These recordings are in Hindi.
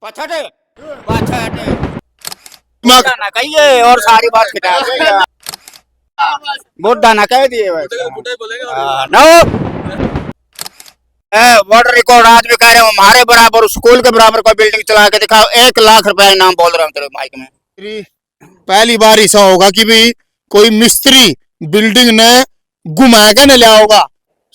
पछट पछट ना कहिए और सारी बात खिटा देगा। बुढ़ा ना कह दिए नो वाटर रिकॉर्ड आज भी कह रहे हो हमारे बराबर स्कूल के बराबर कोई बिल्डिंग चला के दिखाओ 1 लाख रुपया इनाम बोल रहा हूँ तेरे माइक में। पहली बार ऐसा होगा कि भी कोई मिस्त्री बिल्डिंग ने घुमा के न लिया होगा।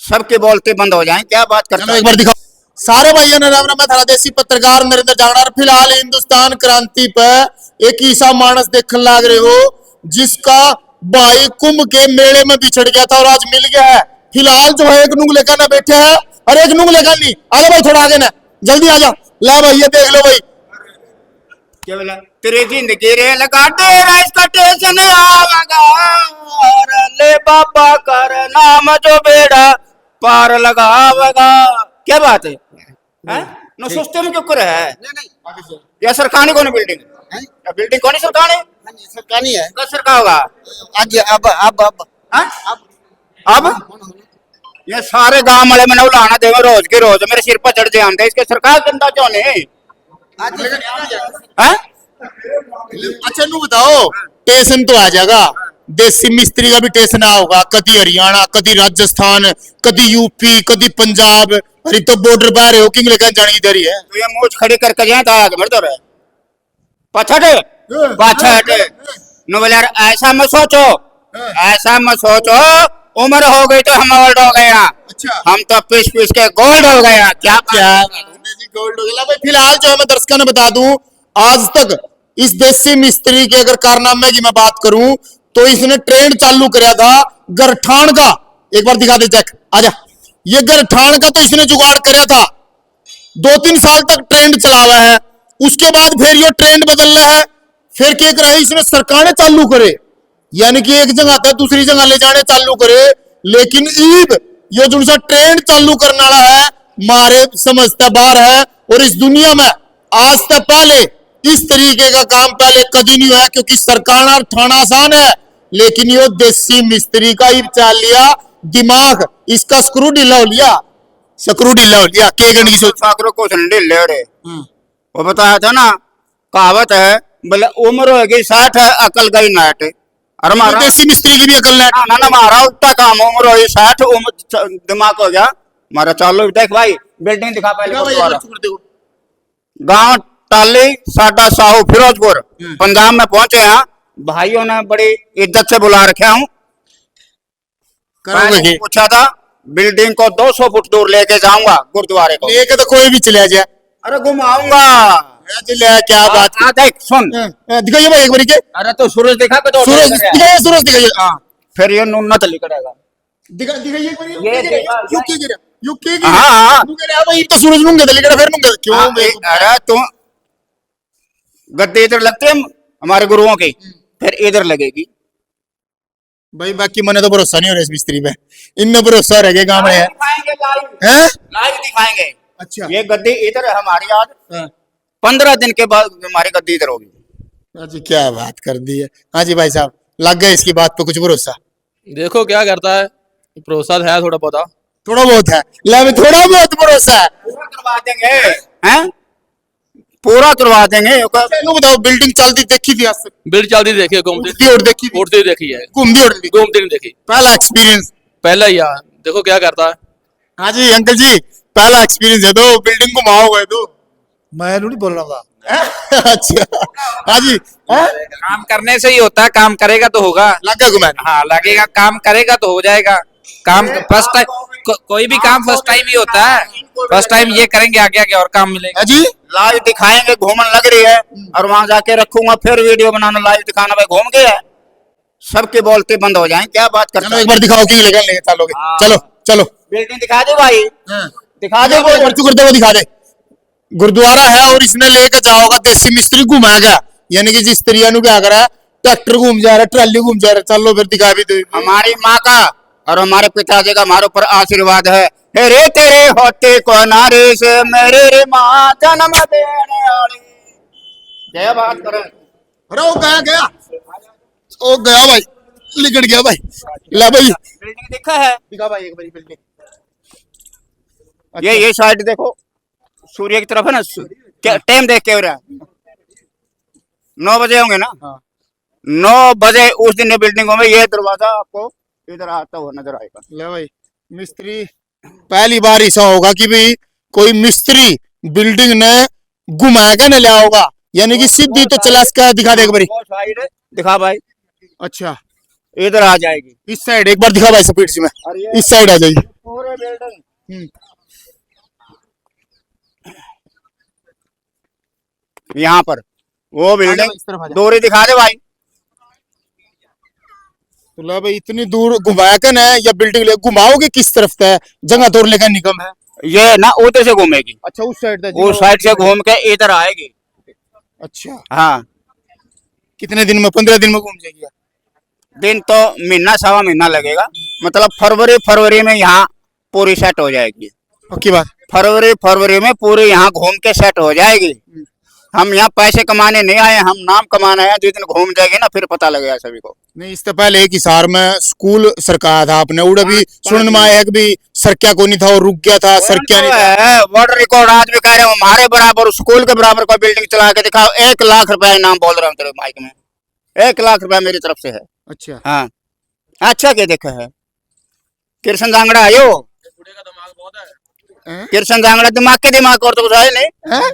सबके बोलते बंद हो जाएं क्या बात करते एक बार दिखाओ सारे भाइयों ने। राम राम, मैं था देसी पत्रकार नरेंद्र जागणार। फिलहाल हिंदुस्तान क्रांति पे एक ऐसा मानस देखने लग रहे हो जिसका भाई कुंभ के मेले में बिछड़ गया था और आज मिल गया है। फिलहाल जो है एक नुंग लेकर ना बैठे हैं और एक नुंग लेकर नहीं। आजा भाई थोड़ा आगे ना, जल्दी आजा। ला भाई ये देख लो भाई क्या बोला तेरी जिंदगी रे लगा दे इसका टेंशन आवेगा और ले बाबा कर नाम जो बेड़ा पार लगावेगा। क्या बात है नो सोचते में क्यों कर है या सरकारी कौन बिल्डिंग है? बिल्डिंग कौन सरकारी सरकारी है। कब सरकार होगा आज अब ये सारे गांव वाले मैंने उलाना देंगे रोज के रोज मेरे सिर पर चढ़ जाते इसके सरकार गंदा क्यों नहीं है? अच्छा नू बताओ टेंशन तो आ जाएगा। देसी मिस्त्री का भी टेंशन आ होगा। कदी हरियाणा, कदी राजस्थान, कदी यूपी, कदी पंजाब। अरे तो बॉर्डर बाहर है किंग लेकर जाने की देरी है। तो ये मूछ खड़ी करके जाए तो आगे बढ़ तो रहे पछट पछट नो बोले यार ऐसा मत सोचो ऐसा मत सोचो उम्र हो गई तो हम ओल्ड हो गए। अच्छा हम तो पीस पीस के गोल्ड हो गए। क्या क्या गोल्ड हो गया भाई। फिलहाल जो है मैं दर्शकों ने बता दूं आज तक इस देसी मिस्त्री के अगर कारनामे की मैं बात करूं तो इसने ट्रेंड चालू कराया था गरठान का। एक बार दिखा दे चेक आजा। ये गरठान का तो इसने जुगाड़ कराया था 2-3 साल तक ट्रेंड चला हुआ है। उसके बाद फिर ये ट्रेंड बदल रहा है। फिर क्या करा इसने सरकारें चालू करे यानी कि एक जगह से दूसरी जगह ले जाने चालू करे। लेकिन ईब ये जो सा ट्रेंड चालू करने वाला है मारे समझता बाहर है। और इस दुनिया में आज तक पहले इस तरीके का काम पहले कभी नहीं हुआ क्योंकि सरकार ठाना आसान है लेकिन ये देसी मिस्त्री का ही चाल लिया दिमाग इसका स्क्रू ढीला हो लिया। स्क्रू ढीला हो लिया के गण की सोच को ढीले रे वो बताया था ना कहावत है बोले उम्र हो गई 60 है अकल गई 9। अरे हमारा देसी मिस्त्री की भी अकल है ना हमारा उल्टा काम उम्र हो गई 60 उम्र दिमाग हो गया हमारा। चालू देख भाई बिल्डिंग दिखा पहले गांव टाली साडा साहू फिरोजपुर पंजाब में पहुंचे हैं। भाइयों ने बड़ी इज्जत से बुला रखे हूँ। पूछा था बिल्डिंग को 200 फुट दूर लेके जाऊंगा गुरुद्वारे को लेके तो कोई भी चले जाए। अरे घुमाऊंगा क्या बात देख सुन दिखाइए भाई एक बार के। अरे तो सूरज दिखा के तो सूरज दिखाइए सूरज दिखाइए। हाँ फिर ये नूना चली करेगा दिखाइए एक बार ये यूके हाँ भाई तो सूरज नूंगे लेकर फिर नूंगे क्यों। अरे तुम गद्दे इधर लगते हैं हमारे गुरुओं की फिर इधर लगेगी भाई। बाकी मैंने तो भरोसा नहीं हो रहा इस मिस्त्री पे। इनमें भरोसा रह गया गांव में है लाइव दिखाएंगे। अच्छा ये गद्दी इधर है हमारी आज 15 दिन के बाद हमारी गद्दी इधर होगी। जी क्या बात कर दी है। हाँ जी भाई साहब लग गया इसकी बात पे कुछ भरोसा। देखो क्या करता है भरोसा है थोड़ा बहुत है ले थोड़ा बहुत भरोसा है। पूरा करवा देंगे हैं पूरा करवा देंगे। बताओ बिल्डिंग चलती देखी थी आज तक? बिल्डिंग चलती देखी है घूमती और देखी उड़ती देखी है घूमती नहीं देखी। पहला एक्सपीरियंस पहला ही यार देखो क्या करता है। हाँ जी अंकल जी पहला एक्सपीरियंस है तो बिल्डिंग को घुमाओगे तो मैं नहीं बोल रहा था। अच्छा हाँ जी काम करने से ही होता है। काम करेगा तो होगा लगा घुमाना। हाँ लगेगा काम करेगा तो हो जाएगा। काम फर्स्ट टाइम कोई भी काम फर्स्ट टाइम ही होता है। फर्स्ट टाइम ये करेंगे आगे आगे और काम मिलेगा। जी लाइव दिखाएंगे घूमन लग रही है और वहां जाके रखूंगा फिर वीडियो बनाना लाइव दिखाना भाई घूम गया सबके बोलते बंद हो जाएं। क्या बात करते हैं एक बार दिखाओ कि लेकर लेके चलोगे। चलो चलो बिल्डिंग दिखा दे भाई दिखा दे गुरुद्वारा दिखा दे। गुरुद्वारा है और इसने लेके जाओगा देसी मिस्त्री घुमाएगा यानी कि जिस तरीके नु क्या करा ट्रैक्टर घूम जा रहा है ट्राली घूम जा रहा है। चलो फिर दिखा भी दे। हमारी माँ का और हमारे पिताजी का हमारे ऊपर आशीर्वाद है। हे रे तेरे होते को नारे से मेरे रे माँ जन्म देने वाली जय बात करे। अरे वो गया भाई लिखट गया भाई। ला भाई बिल्डिंग देखा है दिखा भाई एक बार बिल्डिंग। ये साइड देखो सूर्य की तरफ है ना क्या टाइम देख के हो रहा 9 बजे होंगे ना। हाँ। 9 बजे उस दिन ये बिल्डिंगों में ये दरवाजा आपको इधर आता हुआ नजर आएगा। ले भाई मिस्त्री पहली बार ऐसा होगा कि भाई कोई मिस्त्री बिल्डिंग ने घुमा के न लिया होगा, यानी कि सीधी तो चला इसका दिखा दे एक बारी। वो साइड दिखा भाई, अच्छा इधर आ जाएगी। इस साइड एक बार दिखा भाई स्पीड से में, और ये इस साइड आ जाएगी। पूरे बिल्डिंग यहाँ पर वो बिल्डिंग इस तरफ आ जा। दूरी दिखा दे भाई। तो ला भाई इतनी दूर घुमाया कर है या बिल्डिंग ले घुमाओगे किस तरफ है, जगह तोड़ लेकर निकम है। ये ना उधर से घूमेगी, अच्छा उस साइड उस साइड से घूम के इधर आएगी। अच्छा हाँ कितने दिन में, 15 दिन में घूम जाएगी। दिन तो महीना सवा महीना लगेगा, मतलब फरवरी में यहाँ पूरी सेट हो जाएगी। पक्की बात। फरवरी में पूरी यहाँ घूम के सेट हो जाएगी। हम यहाँ पैसे कमाने नहीं आए, हम नाम कमाने आए। जिस दिन घूम जाएगी ना फिर पता लगेगा सभी को। नहीं इससे पहले एक हिसार में स्कूल सरकाया था आपने, उड़ा भी सुनने में आया कि भी सरक्या को नहीं था और रुक गया था, सरक्या नहीं था। वर्ल्ड रिकॉर्ड आज भी कह रहे हो हमारे बराबर स्कूल के बराबर कोई बिल्डिंग चला के दिखाओ। 1 लाख रुपया इनाम बोल रहा हूँ तेरे माइक में, 1 लाख रुपया मेरी तरफ से है। अच्छा हाँ अच्छा क्या देखा है कृष्ण जांगड़ा आयो, बूढ़े का दिमाग बहुत है। कृष्ण जांगड़ा दिमाग और तो कुछ है नहीं।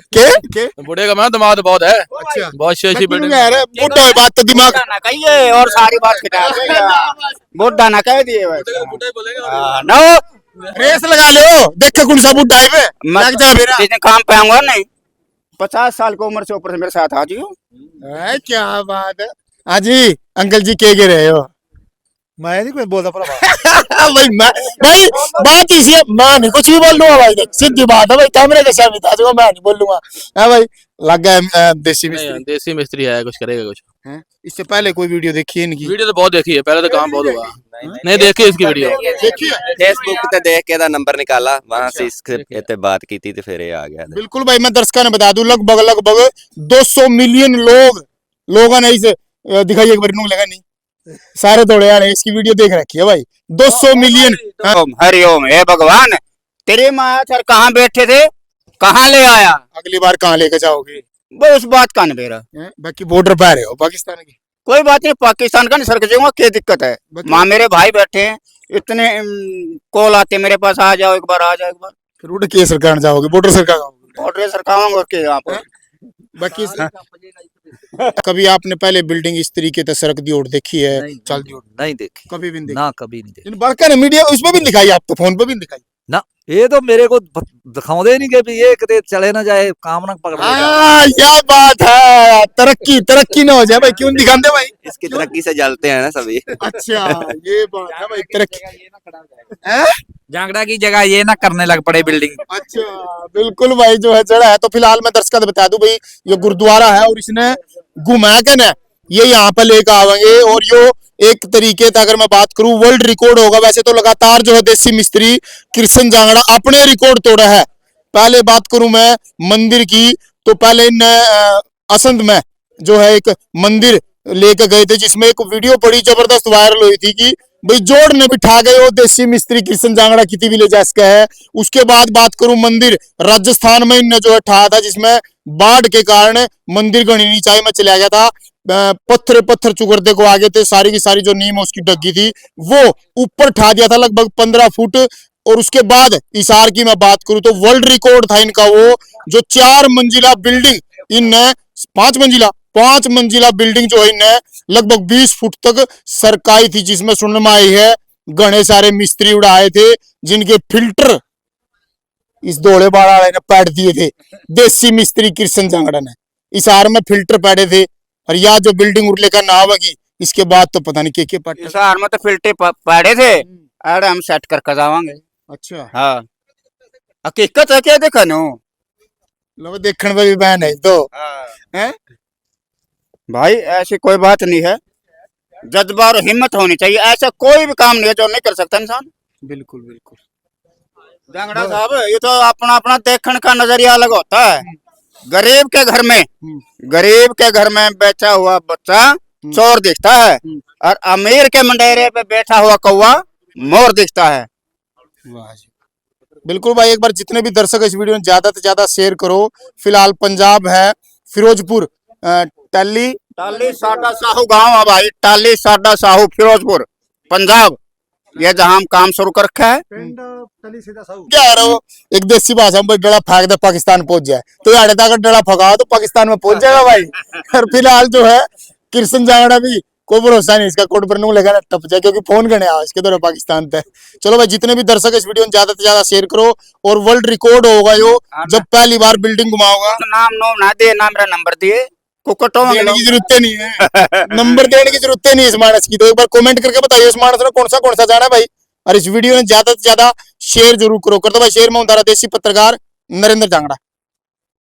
के बूढ़े का दिमाग तो बहुत है। अच्छा बहुत अच्छी बिल्डिंग। बुढ़ा है बात तो दिमाग। बुढ़ा ना कहिए और सारी बात खिटा बुढ़ा ना कह दिए बूढ़े बोलेगा। नो रेस लगा लो, देखे कौन सा बुढ़ा है बे, लग जा मेरा। जिस दिन काम पे आऊंगा नहीं 50 साल की उम्र से ऊपर से मेरे साथ आ जियो। क्या बात है। हाँ जी अंकल जी के रहे हो। मैं नहीं कुछ बोलता पर भाई मैं भाई बात इसी है, मैं नहीं कुछ भी बोल लूंगा भाई, देख सीधी बात है भाई, कैमरे के सामने था जो मैं नहीं बोल लूंगा। हाँ भाई लग गया देसी मिस्त्री। देसी मिस्त्री है, कुछ करेगा कुछ। हैं? इससे पहले कोई वीडियो देखी है इनकी? वीडियो तो बहुत देखी है, पहले तो काम बहुत हुआ। नहीं देखी इसकी वीडियो। देखी है? फेसबुक ते देख के दा नंबर निकाला, वहां से इसके ते बात की थी तो फिर ये आ गया। बिल्कुल भाई मैं दर्शकों ने बता दूं लगभग 200 मिलियन लोगों ने इसे दिखाई एक बार नूं लगा नहीं, सारे दौड़े आ रहे हैं, इसकी वीडियो देख रखी है भाई 200 मिलियन। हरिओम हे भगवान, तेरे माया सर कहाँ बैठे थे, कहाँ ले आया। अगली बार कहाँ लेके जाओगे? वो उस बात का नहीं बेरा, बाकी बॉर्डर पे आ रहे हो पाकिस्तान की। कोई बात नहीं, पाकिस्तान का नहीं सर जाऊंगा, क्या दिक्कत है। माँ मेरे भाई बैठे हैं, इतने कॉल आते मेरे पास, आ जाओ एक बार, आ जाओ एक बार। फिर उड़ के सरकार जाओगे, बॉर्डर सरकार बॉर्डर सरकार और के यहाँ पर बाकी कभी आपने पहले बिल्डिंग इस तरीके से सड़क दी और देखी है? चल दी नहीं देखी, कभी भी नहीं देखी? ना कभी नहीं देखी इन बड़का ने मीडिया उसमें भी दिखाई, आप तो फोन पे भी दिखाई। ना। ये तो मेरे को दिखाओ नहीं कि ये कदे चले ना जाए, काम ना पकड़ हाँ यह बात है, तरक्की ना हो जाए भाई, क्यों दिखाते भाई? इसकी तरक्की से जलते हैं ना सभी। अच्छा ये बात है भाई, तरक्की। जांगड़ा की जगह ये ना करने लग पड़े बिल्डिंग। अच्छा बिल्कुल भाई जो है चढ़ा है। तो फिलहाल मैं दर्शकों को बता दूं भाई ये गुरुद्वारा है और इसने घुमा के ना ये यहाँ पे लेकर आवेंगे, और यो एक तरीके से अगर मैं बात करूं वर्ल्ड रिकॉर्ड होगा। वैसे तो लगातार जो है देसी मिस्त्री कृष्ण जांगड़ा अपने रिकॉर्ड तोड़ा है। पहले बात करूं मैं मंदिर की, तो पहले इन असंध में जो है एक मंदिर लेकर गए थे, जिसमें एक वीडियो बड़ी जबरदस्त वायरल हुई थी कि भाई जोड़ ने बिठा गए वो देसी मिस्त्री कृष्ण जांगड़ा कितनी भी ले जा सका है। उसके बाद बात करूं मंदिर राजस्थान में इनने जो है ठा था, जिसमें बाढ़ के कारण मंदिर गणी नीचाई में चला गया था, पत्थर चुगरदे को आगे थे, सारी की सारी जो नीम उसकी डग्गी थी वो ऊपर ठा दिया था लगभग 15 फुट। और उसके बाद इसार की मैं बात करूं तो वर्ल्ड रिकॉर्ड था इनका वो, जो 4 मंजिला बिल्डिंग इनने 5 मंजिला बिल्डिंग जो है इनने लगभग 20 फुट तक सरकाई थी, जिसमें सुनने में आई है घने सारे मिस्त्री उड़ाए थे, जिनके फिल्टर इस दौड़े बाड़ा वाले ने पैड दिए थे। देसी मिस्त्री कृष्ण जांगड़ा ने इसार में फिल्टर पैडे थे। और यह जो बिल्डिंग उड़ले का नाम है कि इसके बाद तो पता नहीं के पट्टे इसार में तो फिल्टे पड़े थे, अरे हम सेट कर जावांगे। अच्छा हाँ हकीकत है क्या देखा नो लो देखने में भी बहन है तो हैं भाई, ऐसी कोई बात नहीं है, जज्बा और हिम्मत होनी चाहिए। ऐसा कोई भी काम नहीं है जो नहीं कर सकता इंसान। बिल्कुल बिल्कुल जांगड़ा साहब ये तो अपना अपना देखने का नजरिया अलग होता है। गरीब के घर में बैठा हुआ बच्चा चोर दिखता है, और अमीर के मंडेरे पे बैठा हुआ कौवा मोर दिखता है। वाह जी। बिल्कुल भाई, एक बार जितने भी दर्शक इस वीडियो में ज्यादा से ज्यादा शेयर करो। फिलहाल पंजाब है, फिरोजपुर, टल्ली टाली साडा साहू गांव है भाई, टाली साडा साहू फिरोजपुर पंजाब, ये जहां हम काम शुरू कर रखा है। क्या आ रहा हो, एक देसी भाषा में डला फेंक दे पाकिस्तान पहुंच जाए, तो यार तक डला फगाओ तो पाकिस्तान में पहुंच जाएगा भाई। और फिलहाल जो है कृष्ण जांगड़ा भी कोई भरोसा नहीं, इसका कोड पर नू लगा ना टप जाए, क्योंकि फोन करने आओ इसके दौरान पाकिस्तान तक। चलो भाई, जितने भी दर्शक इस वीडियो में ज्यादा से ज्यादा शेयर करो, और वर्ल्ड रिकॉर्ड होगा यो जब पहली बार बिल्डिंग घुमाओगा। नाम नो ना दे ना, मेरा नंबर दिए कुकटों देने की जरूरत नहीं है, नंबर देने की जरूरत नहीं है इस मानस की। तो एक बार कमेंट करके बताइए इस मानस ने कौन सा जाना है भाई। और इस वीडियो में ज्यादा से ज्यादा शेयर जरूर करो। करता भाई शेयर में हूं तारा देसी पत्रकार नरेंद्र जांगड़ा।